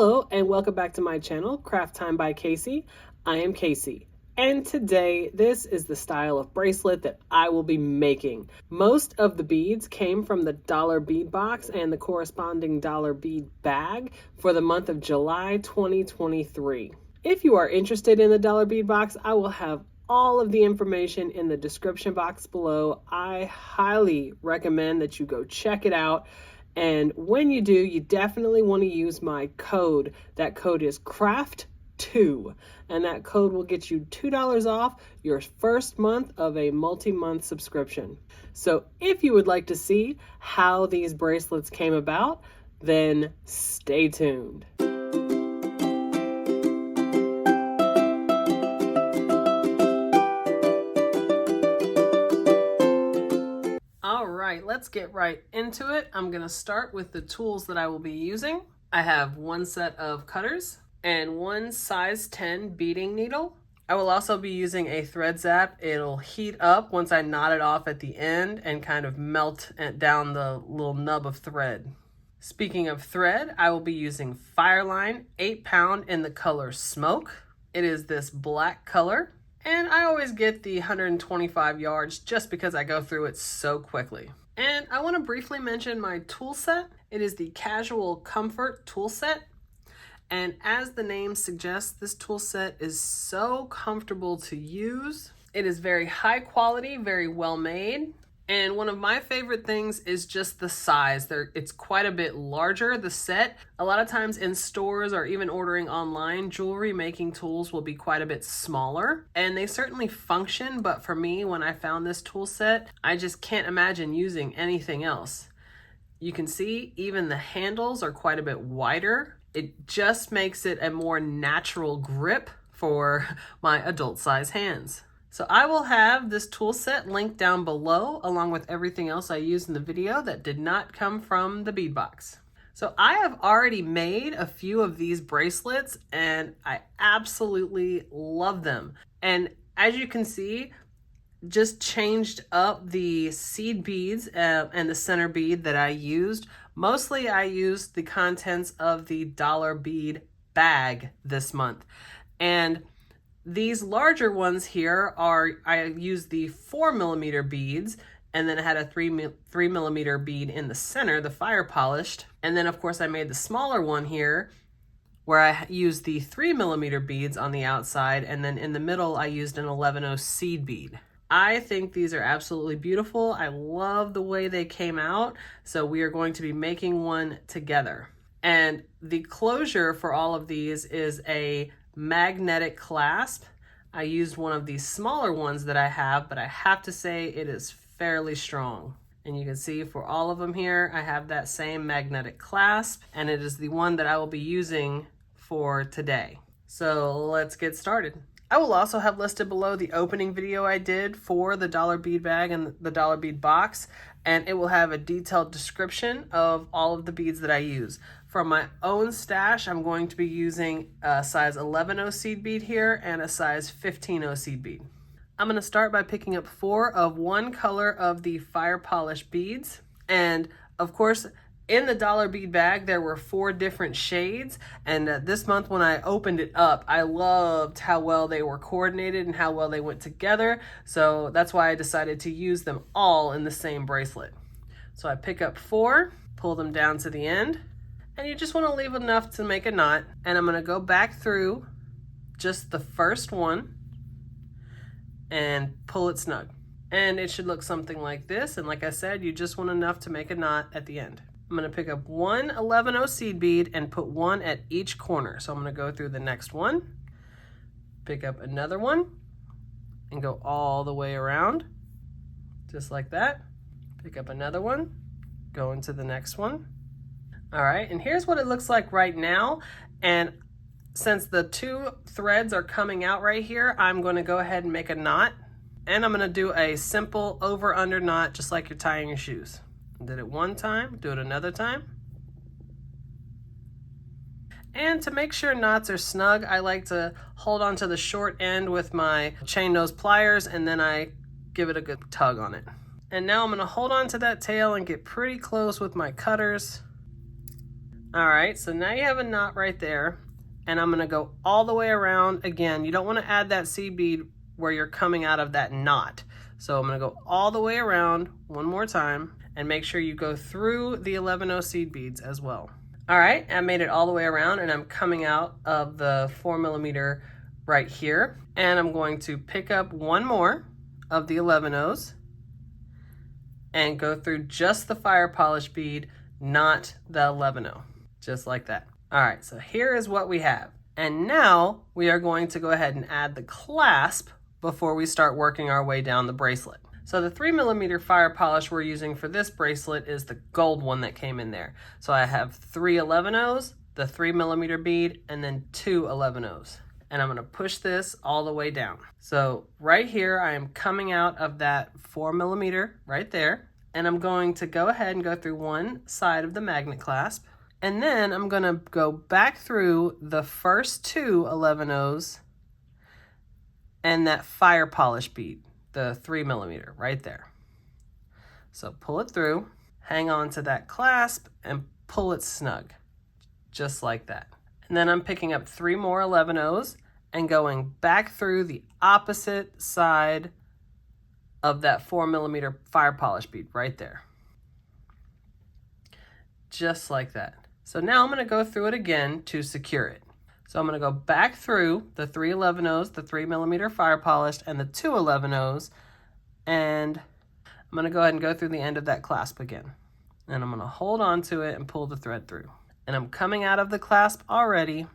Hello and welcome back to my channel, Craft Time by Casey. I am Casey, and today this is the style of bracelet that I will be making. Most of the beads came from the dollar bead box and the corresponding dollar bead bag for the month of July 2023. If you are interested in the dollar bead box, I will have all of the information in the description box below. I highly recommend that you go check it out. And when you do, you definitely want to use my code. That code is CRAFT2, and that code will get you $2 off your first month of a multi-month subscription. So if you would like to see how these bracelets came about, then stay tuned. Let's get right into it. I'm going to start with the tools that I will be using. I have one set of cutters and one size 10 beading needle. I will also be using a thread zap. It'll heat up once I knot it off at the end and kind of melt down the little nub of thread. Speaking of thread, I will be using Fireline 8-pound in the color Smoke. It is this black color, and I always get the 125 yards just because I go through it so quickly. And I want to briefly mention my tool set. It is the Casual Comfort tool set. And as the name suggests, this tool set is so comfortable to use. It is very high quality, very well made. And one of my favorite things is just the size. It's quite a bit larger, the set. A lot of times in stores or even ordering online, jewelry making tools will be quite a bit smaller. And they certainly function, but for me, when I found this tool set, I just can't imagine using anything else. You can see even the handles are quite a bit wider. It just makes it a more natural grip for my adult size hands. So I will have this tool set linked down below along with everything else I used in the video that did not come from the bead box. So I have already made a few of these bracelets and I absolutely love them. And as you can see, just changed up the seed beads and the center bead that I used. Mostly I used the contents of the dollar bead bag this month. And these larger ones here I used the 4mm beads, and then I had a 3mm bead in the center, the fire polished. And then of course I made the smaller one here where I used the 3mm beads on the outside, and then in the middle I used an 11/0 seed bead. I think these are absolutely beautiful. I love the way they came out. So we are going to be making one together. And the closure for all of these is a magnetic clasp. I used one of these smaller ones that I have, but I have to say it is fairly strong. And you can see for all of them here, I have that same magnetic clasp, and it is the one that I will be using for today. So let's get started. I will also have listed below the opening video I did for the dollar bead bag and the dollar bead box, and it will have a detailed description of all of the beads that I use. For my own stash, I'm going to be using a size 11/0 seed bead here and a size 15/0 seed bead. I'm going to start by picking up 4 of one color of the fire polish beads. And of course, in the dollar bead bag, there were 4 different shades. And this month when I opened it up, I loved how well they were coordinated and how well they went together. So that's why I decided to use them all in the same bracelet. So I pick up 4, pull them down to the end. And you just want to leave enough to make a knot. And I'm going to go back through just the first one and pull it snug. And it should look something like this. And like I said, you just want enough to make a knot at the end. I'm going to pick up one 11/0 seed bead and put one at each corner. So I'm going to go through the next one, pick up another one, and go all the way around, just like that. Pick up another one, go into the next one. All right, and here's what it looks like right now. And since the 2 threads are coming out right here, I'm going to go ahead and make a knot. And I'm going to do a simple over-under knot, just like you're tying your shoes. Did it one time, do it another time. And to make sure knots are snug, I like to hold onto the short end with my chain nose pliers, and then I give it a good tug on it. And now I'm going to hold on to that tail and get pretty close with my cutters. All right, so now you have a knot right there, and I'm gonna go all the way around. Again, you don't wanna add that seed bead where you're coming out of that knot. So I'm gonna go all the way around one more time and make sure you go through the 11-0 seed beads as well. All right, I made it all the way around and I'm coming out of the 4mm right here. And I'm going to pick up one more of the 11-0s and go through just the fire polish bead, not the 11-0, just like that. All right, so here is what we have. And now we are going to go ahead and add the clasp before we start working our way down the bracelet. So the 3mm fire polish we're using for this bracelet is the gold one that came in there. So I have 3 11-0s, the 3mm bead, and then 2 11-0s. And I'm gonna push this all the way down. So right here, I am coming out of that 4mm right there. And I'm going to go ahead and go through one side of the magnet clasp. And then I'm gonna go back through the first 2 11-0s and that fire polish bead, the 3mm right there. So pull it through, hang on to that clasp and pull it snug, just like that. And then I'm picking up 3 more 11-0s and going back through the opposite side of that 4mm fire polish bead right there. Just like that. So now I'm gonna go through it again to secure it. So I'm gonna go back through the 3 11-0s, the 3mm fire polished, and the 2 11-0s, and I'm gonna go ahead and go through the end of that clasp again. And I'm gonna hold on to it and pull the thread through. And I'm coming out of the clasp already.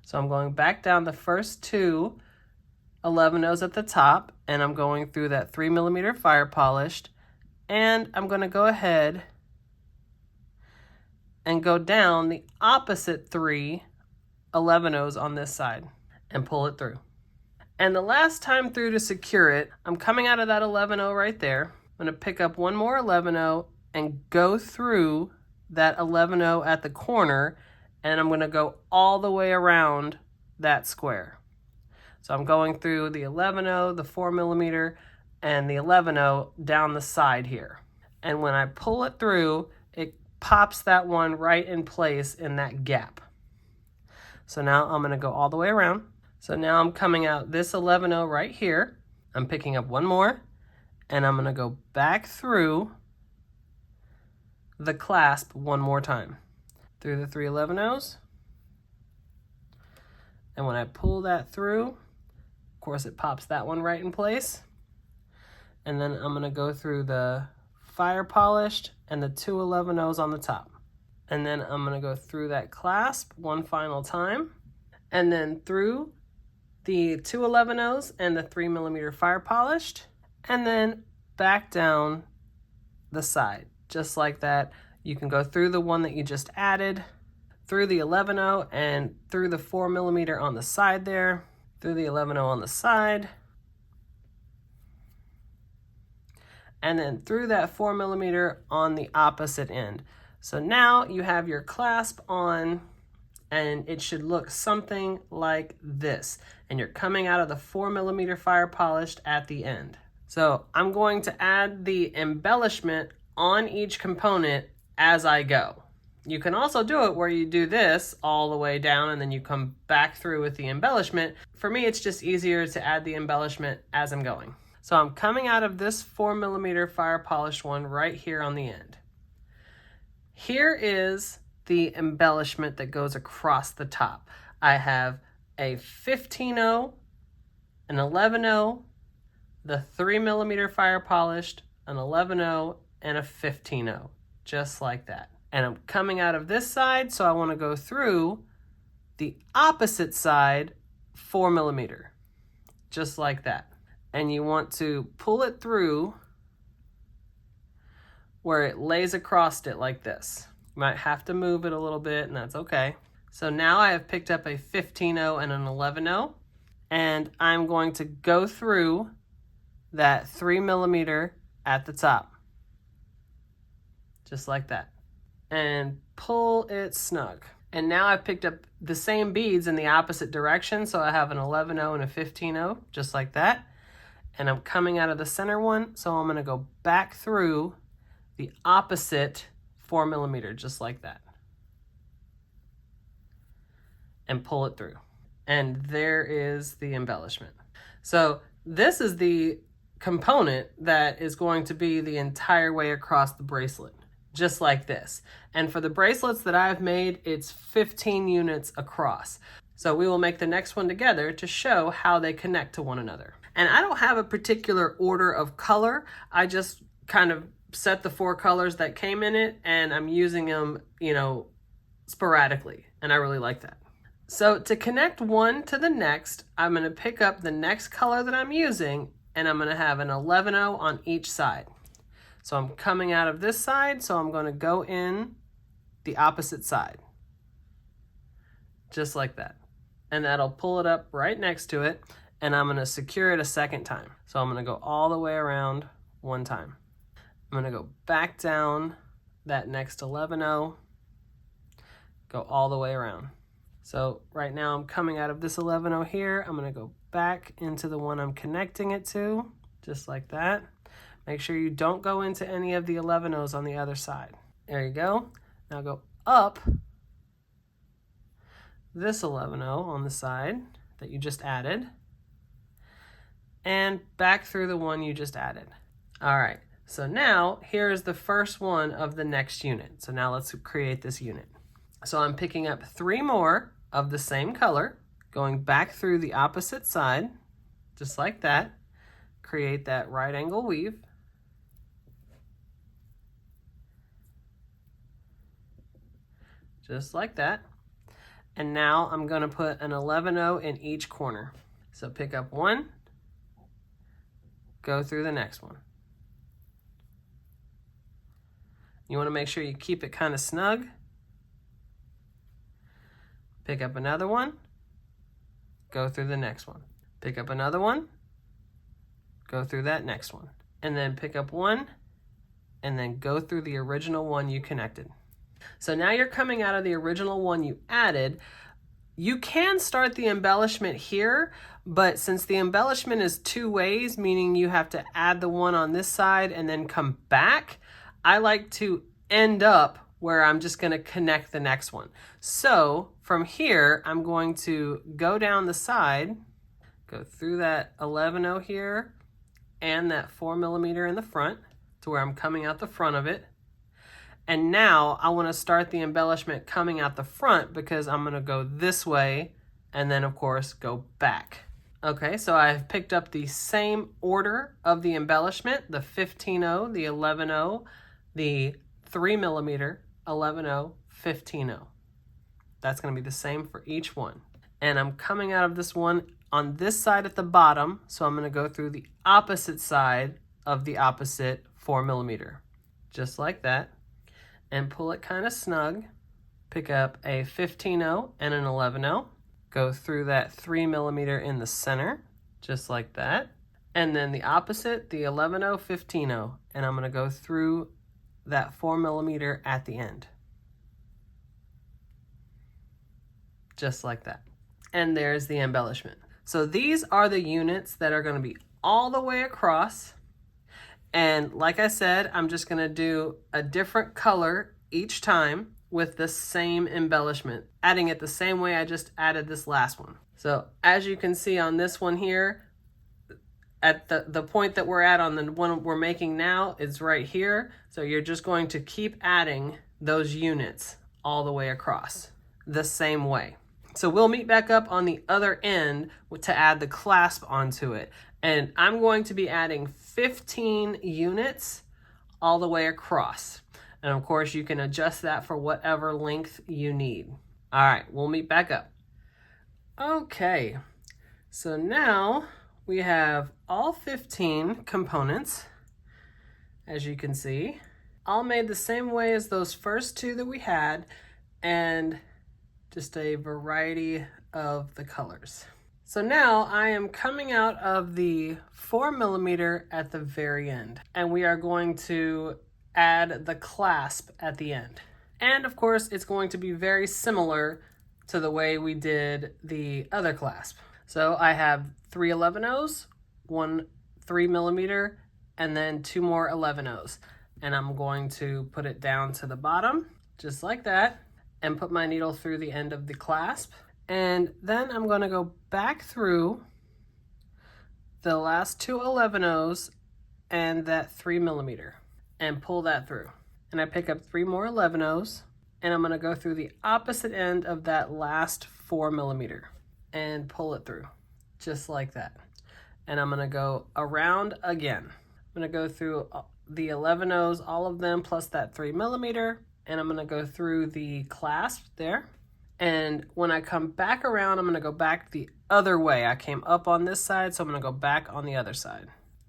So I'm going back down the first 2 11-0s at the top, and I'm going through that 3mm fire polished, and I'm gonna go ahead and go down the opposite 3 11-0s on this side and pull it through. And the last time through to secure it, I'm coming out of that 11-0 right there. I'm gonna pick up one more 11-0 and go through that 11-0 at the corner, and I'm gonna go all the way around that square. So I'm going through the 11-0, the 4mm, and the 11-0 down the side here. And when I pull it through, it pops that one right in place in that gap. So now I'm gonna go all the way around. So now I'm coming out this 11-0 right here. I'm picking up one more, and I'm gonna go back through the clasp one more time. Through the 3 11-0s. And when I pull that through, of course it pops that one right in place. And then I'm gonna go through the fire polished and the 2 11-0s on the top. And then I'm gonna go through that clasp one final time. And then through the 2 11-0s and the 3mm fire polished. And then back down the side, just like that. You can go through the one that you just added, through the 11-0 and through the 4mm on the side there, through the 11-0 on the side, and then through that 4mm on the opposite end. So now you have your clasp on, and it should look something like this. And you're coming out of the 4mm fire polished at the end. So I'm going to add the embellishment on each component as I go. You can also do it where you do this all the way down and then you come back through with the embellishment. For me, it's just easier to add the embellishment as I'm going. So I'm coming out of this 4mm fire polished one right here on the end. Here is the embellishment that goes across the top. I have a 15-0, an 11-0, the 3mm fire polished, an 11-0, and a 15-0, just like that. And I'm coming out of this side, so I want to go through the opposite side 4mm, just like that. And you want to pull it through where it lays across it like this. You might have to move it a little bit, and that's okay. So now I have picked up a 15-0 and an 11-0, and I'm going to go through that 3mm at the top, just like that, and pull it snug. And now I've picked up the same beads in the opposite direction, so I have an 11-0 and a 15-0, just like that. And I'm coming out of the center one, so I'm gonna go back through the opposite 4mm, just like that. and pull it through. And there is the embellishment. So this is the component that is going to be the entire way across the bracelet, just like this. And for the bracelets that I've made, it's 15 units across. So we will make the next one together to show how they connect to one another. And I don't have a particular order of color. I just kind of set the 4 colors that came in it, and I'm using them, you know, sporadically. And I really like that. So to connect one to the next, I'm going to pick up the next color that I'm using, and I'm going to have an 11-0 on each side. So I'm coming out of this side, so I'm going to go in the opposite side. Just like that. And that'll pull it up right next to it, and I'm going to secure it a second time. So I'm going to go all the way around one time. I'm going to go back down that next 11-0, go all the way around. So right now I'm coming out of this 11-0 here. I'm going to go back into the one I'm connecting it to, just like that. Make sure you don't go into any of the 11-0s on the other side. There you go. Now go up this 11-0 on the side that you just added, and back through the one you just added. All right, so now here is the first one of the next unit. So now let's create this unit. So I'm picking up 3 more of the same color, going back through the opposite side, just like that. Create that right angle weave. Just like that. And now I'm going to put an 11-0 in each corner. So pick up one, go through the next one. You want to make sure you keep it kind of snug. Pick up another one, go through the next one. Pick up another one, go through that next one. And then pick up one, and then go through the original one you connected. So now you're coming out of the original one you added. You can start the embellishment here, but since the embellishment is 2 ways, meaning you have to add the one on this side and then come back, I like to end up where I'm just going to connect the next one. So from here, I'm going to go down the side, go through that 11-0 here and that 4mm in the front to where I'm coming out the front of it. And now I want to start the embellishment coming out the front because I'm going to go this way and then of course go back. Okay, so I've picked up the same order of the embellishment, the 15-0, the 11-0, the 3mm, 11-0, 15-0. That's going to be the same for each one. And I'm coming out of this one on this side at the bottom, so I'm going to go through the opposite side of the opposite 4mm. Just like that. And pull it kind of snug. Pick up a 15-0 and an 11-0. Go through that 3mm in the center, just like that. And then the opposite, the 11-0, 15-0. And I'm going to go through that 4mm at the end. Just like that. And there's the embellishment. So these are the units that are going to be all the way across. And like I said, I'm just going to do a different color each time with the same embellishment, adding it the same way I just added this last one. So as you can see on this one here, at the point that we're at on the one we're making now is right here. So you're just going to keep adding those units all the way across the same way. So we'll meet back up on the other end to add the clasp onto it. And I'm going to be adding 15 units all the way across. And of course you can adjust that for whatever length you need. All right, we'll meet back up. Okay, so now we have all 15 components, as you can see, all made the same way as those first 2 that we had, and just a variety of the colors. So now I am coming out of the 4mm at the very end, and we are going to add the clasp at the end. And of course, it's going to be very similar to the way we did the other clasp. So I have 3 11-0s, 1 3mm, and then 2 more 11-0s. And I'm going to put it down to the bottom, just like that, and put my needle through the end of the clasp. And then I'm going to go back through the last two 11-0s and that 3mm and pull that through. And I pick up 3 more 11-0s and I'm going to go through the opposite end of that last 4mm and pull it through just like that. And I'm going to go around again. I'm going to go through the 11-0s, all of them, plus that 3mm, and I'm going to go through the clasp there. And when I come back around, I'm going to go back the other way. I came up on this side, so I'm going to go back on the other side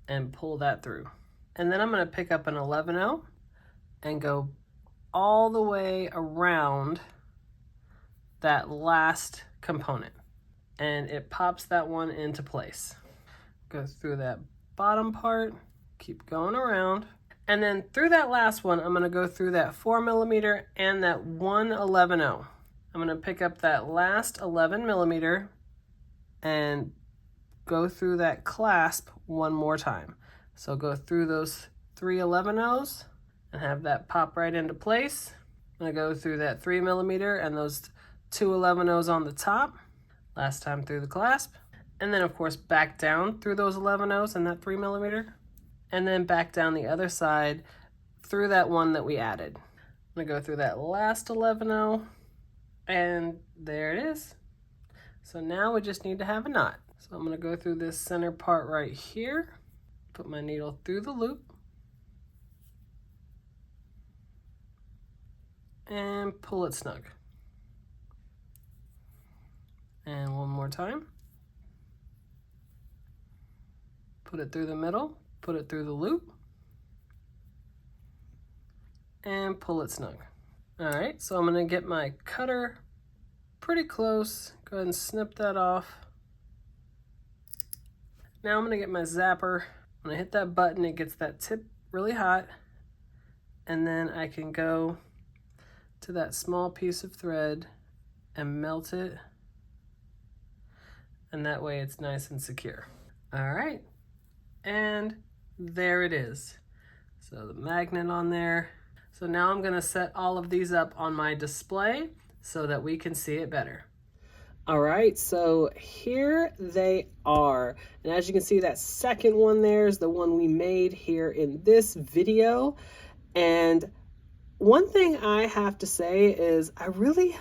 and pull that through. And then I'm going to pick up an 11-0 and go all the way around that last component. And it pops that one into place. Go through that bottom part, keep going around. And then through that last one, I'm going to go through that 4mm and that 1 11-0. I'm going to pick up that last 11mm and go through that clasp one more time. So go through those 3 11-0s and have that pop right into place. I'm going to go through that 3mm and those 2 11-0s on the top. Last time through the clasp. And then of course back down through those 11-0s and that 3mm. And then back down the other side through that one that we added. I'm going to go through that last 11-0. And there it is. So now we just need to have a knot. So I'm going to go through this center part right here, put my needle through the loop, and pull it snug. And one more time. Put it through the middle, put it through the loop, and pull it snug. All right, so I'm going to get my cutter pretty close. Go ahead and snip that off. Now I'm going to get my zapper. When I hit that button, it gets that tip really hot. And then I can go to that small piece of thread and melt it. And that way it's nice and secure. All right, and there it is. So the magnet on there. So now I'm going to set all of these up on my display so that we can see it better. All right, so here they are. And as you can see, that second one there is the one we made here in this video. And one thing I have to say is I really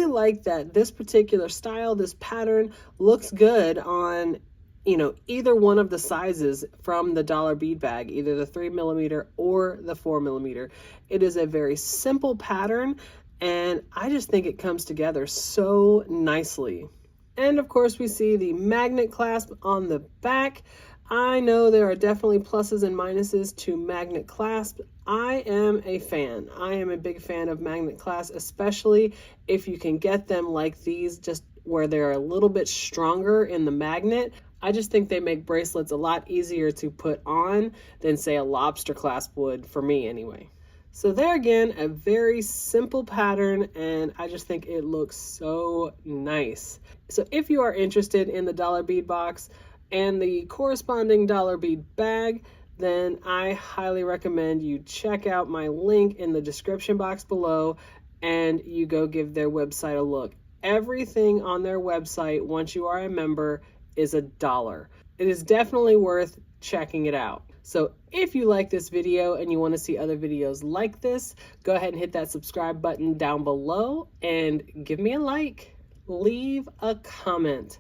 like that this particular style, this pattern looks good on, you know, either one of the sizes from the dollar bead bag, either the 3mm or the 4mm. It is a very simple pattern, and I just think it comes together so nicely. And of course, we see the magnet clasp on the back. I know there are definitely pluses and minuses to magnet clasp. I am a fan. I am a big fan of magnet clasp, especially if you can get them like these, just where they're a little bit stronger in the magnet. I just think they make bracelets a lot easier to put on than, say, a lobster clasp would, for me anyway. So there again, a very simple pattern, and I just think it looks so nice. So if you are interested in the dollar bead box and the corresponding dollar bead bag, then I highly recommend you check out my link in the description box below and you go give their website a look. Everything on their website, once you are a member, is $1. It is definitely worth checking it out. So if you like this video and you want to see other videos like this, go ahead and hit that subscribe button down below and give me a like. Leave a comment.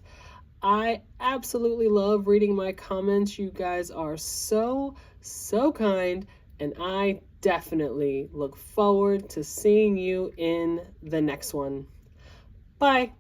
I absolutely love reading my comments. You guys are so kind, and I definitely look forward to seeing you in the next one. Bye.